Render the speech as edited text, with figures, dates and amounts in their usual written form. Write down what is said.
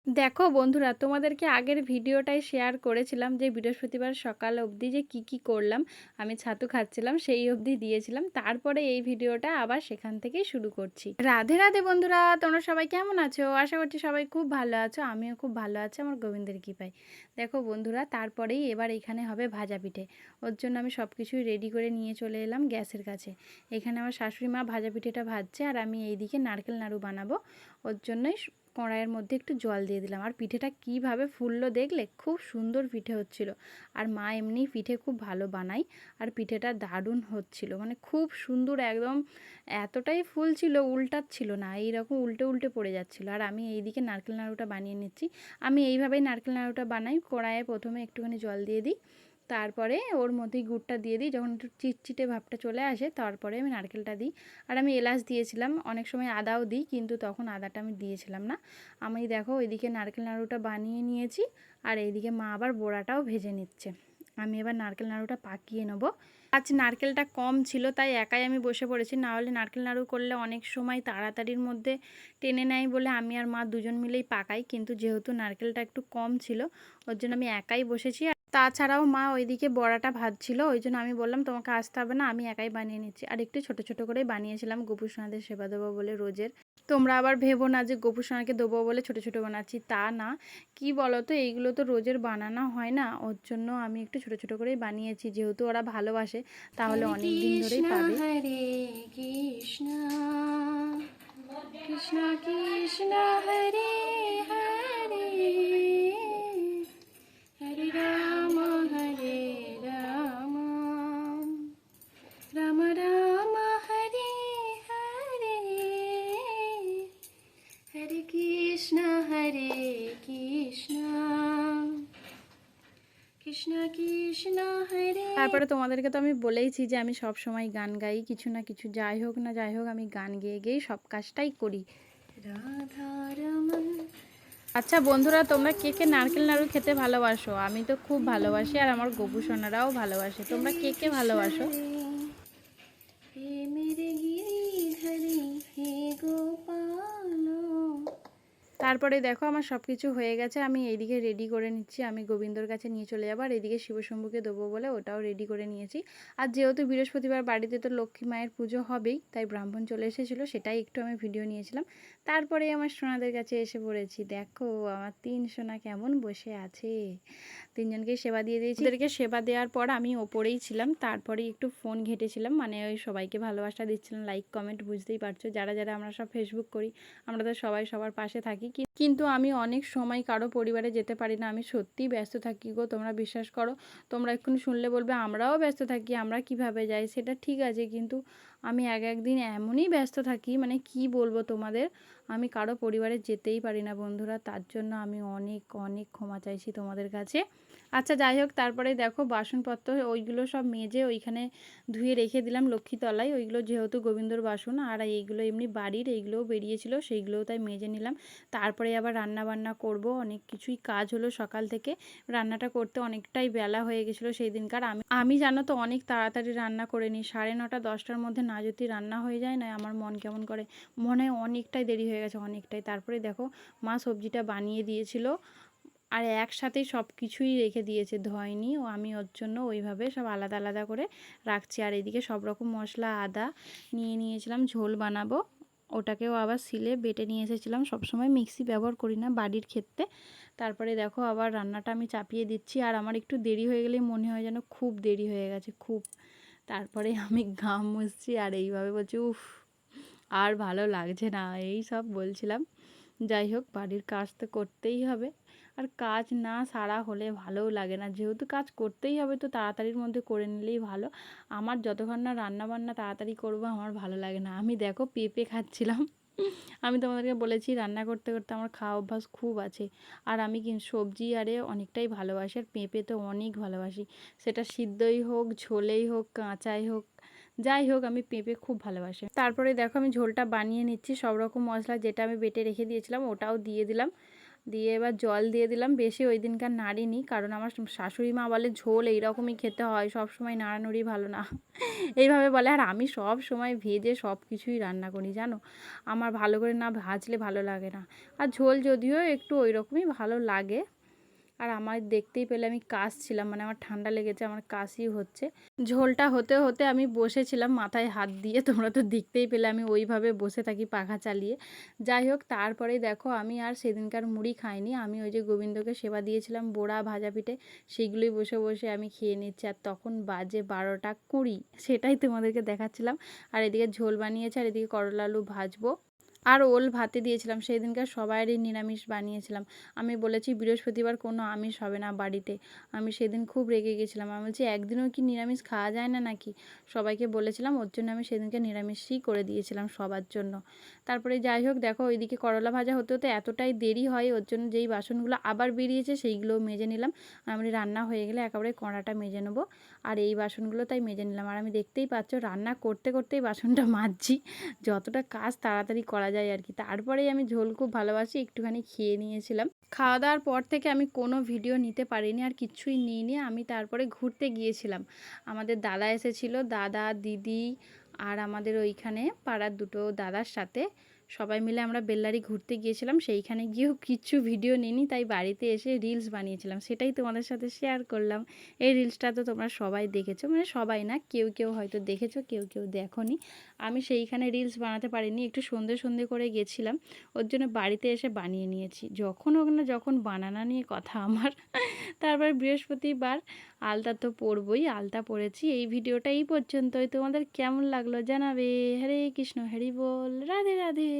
দেখো বন্ধুরা, তোমাদেরকে আগের ভিডিওটাই শেয়ার করেছিলাম যে বৃহস্পতিবার সকাল অবধি যে কি করলাম। আমি ছাতু খাচ্ছিলাম সেই অবধি দিয়েছিলাম। তারপরে এই ভিডিওটা আবার সেখান থেকেই শুরু করছি। রাধে রাধে বন্ধুরা, তোমরা সবাই কেমন আছো? আশা করছি সবাই খুব ভালো আছো। আমিও খুব ভালো আছি আমার গোবিন্দের কৃপায়। দেখো বন্ধুরা, তারপরেই এবার এখানে হবে ভাজা পিঠে। ওর জন্য আমি সব কিছুই রেডি করে নিয়ে চলে এলাম গ্যাসের কাছে। এখানে আমার শাশুড়ি মা ভাজা পিঠেটা ভাজছে আর আমি এইদিকে নারকেল নাড়ু বানাবো। ওর জন্যই কড়াইয়ের মধ্যে একটু জল দিয়ে দিলাম। আর পিঠেটা কিভাবে ফুললো দেখলে? খুব সুন্দর পিঠে হচ্ছিল। আর মা এমনি পিঠে খুব ভালো বানায়। আর পিঠেটা দারুণ হচ্ছিল, মানে খুব সুন্দর একদম। এতটাই ফুল ছিল, উল্টাচ্ছিল না, এইরকম উল্টে উল্টে পড়ে যাচ্ছিলো। আর আমি এইদিকে নারকেল নাড়ুটা বানিয়ে নিচ্ছি। আমি এইভাবেই নারকেল নাড়ুটা বানাই। কড়াইয়ে প্রথমে একটুখানি জল দিয়ে দিই, তারপরে ওর মধ্যেই গুড়টা দিয়ে দিই। যখন একটু চিটচিটে ভাবটা চলে আসে তারপরে আমি নারকেলটা দিই। আর আমি এলাচ দিয়েছিলাম, অনেক সময় আদাও দিই, কিন্তু তখন আদাটা আমি দিয়েছিলাম না। আমি দেখো ওইদিকে নারকেল নাড়ুটা বানিয়ে নিয়েছি, আর এইদিকে মা আবার বড়াটাও ভেজে নিচ্ছে। আমি এবার নারকেল নাড়ুটা পাকিয়ে নেব। আজ নারকেলটা কম ছিল তাই একাই আমি বসে পড়েছি, না হলে নারকেল নাড়ু করলে অনেক সময় তাড়াতাড়ির মধ্যে টেনে নেয় বলে আমি আর মা দুজন মিলেই পাকাই। কিন্তু যেহেতু নারকেলটা একটু কম ছিল ওর জন্য আমি একাই বসেছি। তাছাড়াও মা ওইদিকে বড়াটা ভাজছিল, ওই জন্য আমি বললাম তোমাকে আসতে হবে না, আমি একাই বানিয়ে নিচ্ছি। আর একটু ছোট ছোট করেই বানিয়েছিলাম গোপু সোনাদের সেবা দেবো বলে রোজের। তোমরা আবার ভেবো না যে গোপু সোনাকে দেবো বলে ছোট ছোট বানাচ্ছি, তা না। কি বলো তো, এইগুলো তো রোজের বানানো হয় না, ওর জন্য আমি একটু ছোট ছোট করেই বানিয়েছি। যেহেতু ওরা ভালোবাসে তাহলে অনেক দিন ধরেই পাবে। হরে কৃষ্ণ কৃষ্ণ কৃষ্ণ হরে হরে হরে রাম রাম রাম হরে হরে হরে কৃষ্ণ কৃষ্ণ কৃষ্ণ কৃষ্ণ হরে। তারপরে তোমাদেরকে তো আমি বলেইছি যে আমি সব সময় গান গাই, কিছু না কিছু যাই হোক না যাই হোক আমি গান গেয়ে গেয়েই সব কাজটাই করি। রাধারমণ। আচ্ছা বন্ধুরা, তোমরা কে কে নারকেল নাড়ু খেতে ভালোবাসো? আমি তো খুব ভালোবাসি, আর আমার গোপু সোনারাও ভালোবাসে। তোমরা কে কে ভালোবাসো? হে মেরে গিরিধারী হে গোপাল। তারপরে দেখো আমার সব কিছু হয়ে গেছে, আমি এইদিকে রেডি করে নিচ্ছি। আমি গোবিন্দর কাছে নিয়ে চলে যাবো, আর এইদিকে শিবশম্ভুকে দেবো বলে ওটাও রেডি করে নিয়েছি। আর যেহেতু বৃহস্পতিবার বাড়িতে তো লক্ষ্মী মায়ের পুজো হবেই, তাই ব্রাহ্মণ চলে এসেছিলো, সেটাই একটু আমি ভিডিও নিয়েছিলাম। তারপরে আমার সোনাদের কাছে এসে পড়েছি। দেখো আমার 3 সোনা কেমন বসে আছে। 3জনকে সেবা দিয়ে দিয়েছি। ওদেরকে সেবা দেওয়ার পর আমি ওপরেই ছিলাম, তারপরে একটু ফোন ঘেঁটেছিলাম, মানে ওই সবাইকে ভালোবাসা দিচ্ছিলাম, লাইক কমেন্ট, বুঝতেই পারছো যারা যারা আমরা সব ফেসবুক করি, আমরা তো সবাই সবার পাশে থাকি। কিন্তু আমি অনেক সময় কারো পরিবারে যেতে পারি না, আমি সত্যিই ব্যস্ত থাকি গো, তোমরা বিশ্বাস করো। তোমরা এক্ষুনি শুনলে বলবে আমরাও ব্যস্ত থাকি, আমরা কিভাবে যাই, সেটা ঠিক আছে, কিন্তু আমি একদিন এমনই ব্যস্ত থাকি, মানে কি বলবো তোমাদের, আমি কারো পরিবারে যেতেই পারি না বন্ধুরা। তার জন্য আমি অনেক অনেক ক্ষমা চাইছি তোমাদের কাছে। আচ্ছা যাই হোক, তারপরে দেখো বাসনপত্র ওইগুলো সব মেজে ওইখানে ধুয়ে রেখে দিলাম লক্ষ্মীতলায়। ওইগুলো যেহেতু গোবিন্দর বাসন, আর এইগুলো এমনি বাড়ির, এইগুলোও বেরিয়েছিল, সেইগুলোও তাই মেজে নিলাম। তারপরে আবার রান্না বান্না করব, অনেক কিছুই কাজ হলো সকাল থেকে। রান্নাটা করতে অনেকটাই বেলা হয়ে গেছিলো সেই দিনকার। আমি জানো তো অনেক তাড়াতাড়ি রান্না করে নিই, 9:30 10টার মধ্যে না যদি রান্না হয়ে যায় না, আমার মন কেমন করে, মনে হয় অনেকটাই দেরি হয়ে গেছে, অনেকটাই। তারপরে দেখো মা সবজিটা বানিয়ে দিয়েছিল, আর একসাথেই সব কিছুই রেখে দিয়েছে, ধয়নি। ও আমি ওর জন্য ওইভাবে সব আলাদা আলাদা করে রাখছি। আর এদিকে সব রকম মশলা আদা নিয়ে নিয়েছিলাম, ঝোল বানাবো। ওটাকেও আবার সিলে বেটে নিয়ে এসেছিলাম, সবসময় মিক্সি ব্যবহার করি না বাড়ির ক্ষেত্রে। তারপরে দেখো আবার রান্নাটা আমি চাপিয়ে দিচ্ছি, আর আমার একটু দেরি হয়ে গেলেই মনে হয় যেন খুব দেরি হয়ে গেছে, খুব। তারপরে আমি ঘাম মুছছি আর এইভাবে বলছি উফ, আর ভালো লাগছে না, এই সব বলছিলাম। যাই হোক, বাড়ির কাজ তো করতেই হবে, আর কাজ না সারা হলে ভালোও লাগে না। যেহেতু কাজ করতেই হবে তো তাড়াতাড়ির মধ্যে করে নিলেই ভালো। আমার যতক্ষণ না রান্না বান্না তাড়াতাড়ি করবো আমার ভালো লাগে না। আমি দেখো পেঁপে খাচ্ছিলাম। আমি তোমাদেরকে বলেছি রান্না করতে করতে আমার খাওয়া অভ্যাস খুব আছে। আর আমি সবজি আরে অনেকটাই ভালোবাসি, আর পেঁপে তো অনেক ভালোবাসি। সেটা সিদ্ধই হোক, ঝোলেই হোক, কাঁচাই হোক, যাই হোক আমি পেঁপে খুব ভালোবাসি। তারপরে দেখো আমি ঝোলটা বানিয়ে নিচ্ছি, সব রকম মশলা যেটা আমি বেটে রেখে দিয়েছিলাম ওটাও দিয়ে দিলাম। দিয়ে এবার জল দিয়ে দিলাম, বেশি ওই দিনকার নাড়িনি, কারণ আমার শাশুড়ি মা বলে ঝোল এইরকমই খেতে হয়, সব সময় নাড়ানুড়ি ভালো না এইভাবে বলে। আর আমি সব সময় ভেজে সব কিছুই রান্না করি জানো, আমার ভালো করে না ভাজলে ভালো লাগে না। আর ঝোল যদিও একটু ওই রকমই ভালো লাগে। আর আমার দেখতেই পেলে আমি কাশছিলাম, মানে আমার ঠান্ডা লেগেছে, আমার কাশি হচ্ছে। ঝোলটা হতে হতে আমি বসেছিলাম মাথায় হাত দিয়ে, তোমরা তো দেখতেই পেলে আমি ওইভাবে বসে থাকি পাখা চালিয়ে। যাই হোক, তারপরেই দেখো আমি আর সেদিনকার মুড়ি খাইনি, আমি ওই যে গোবিন্দকে সেবা দিয়েছিলাম বড়া ভাজা পিঠে, সেগুলোই বসে বসে আমি খেয়ে নিচ্ছি। আর তখন বাজে 12টা 20, সেটাই তোমাদেরকে দেখাচ্ছিলাম। আর এদিকে ঝোল বানিয়েছে, আর এদিকে করলা আলু ভাজবো, আর ওল ভাতে দিয়েছিলাম। সেই দিনকার সবাইরই নিরামিষ বানিয়েছিলাম। আমি বলেছি বৃহস্পতিবার কোনো আমিষ হবে না বাড়িতে। আমি সেদিন খুব রেগে গেছিলাম, আমি বলছি একদিনও কি নিরামিষ খাওয়া যায় না নাকি, সবাইকে বলেছিলাম। ওর জন্য আমি সেদিনকে নিরামিষই করে দিয়েছিলাম সবার জন্য। তারপরে যাই হোক দেখো ওইদিকে করলা ভাজা হতে হতে এতটাই দেরি হয়, ওর জন্য যেই বাসনগুলো আবার বেরিয়েছে সেইগুলোও মেজে নিলাম। আমি রান্না হয়ে গেলে একেবারে কড়াটা মেজে নেবো, আর এই বাসনগুলো তাই মেজে নিলাম। আর আমি দেখতেই পাচ্ছ রান্না করতে করতেই বাসনটা মাজছি, যতটা কাজ তাড়াতাড়ি করা যায় আর কি। তারপরেই আমি ঝোল খুব ভালোবাসি, একটুখানি খেয়ে নিয়েছিলাম। খাওয়া দাওয়ার পর থেকে আমি কোনো ভিডিও নিতে পারিনি, আর কিচ্ছুই নিইনি। আমি তারপরে ঘুরতে গিয়েছিলাম, আমাদের দাদা এসেছিল, দাদা দিদি আর আমাদের ওইখানে পাড়ার দুটো দাদার সাথে সবাই মিলে আমরা বেল্লারি ঘুরতে গিয়েছিলাম। সেইখানে গিয়েও কিচ্ছু ভিডিও নিইনি, তাই বাড়িতে এসে রিলস বানিয়েছিলাম, সেটাই তোমাদের সাথে শেয়ার করলাম। এই রিলসটা তো তোমরা সবাই দেখেছো, মানে সবাই না, কেউ কেউ হয়তো দেখেছো, কেউ কেউ দেখোনি। আমি সেইখানে রিলস বানাতে পারিনি, একটু সন্ধে সন্ধে করে গেছিলাম, ওর জন্য বাড়িতে এসে বানিয়ে নিয়েছি। যখন হোক না যখন বানানো নিয়ে কথা আমার তারপর বৃহস্পতিবার আলতা তো পরবই, আলতা পরেছি। এই ভিডিওটা এই পর্যন্তই, তোমাদের কেমন লাগলো জানাবে। হরে কৃষ্ণ, হরি বল, রাধে রাধে।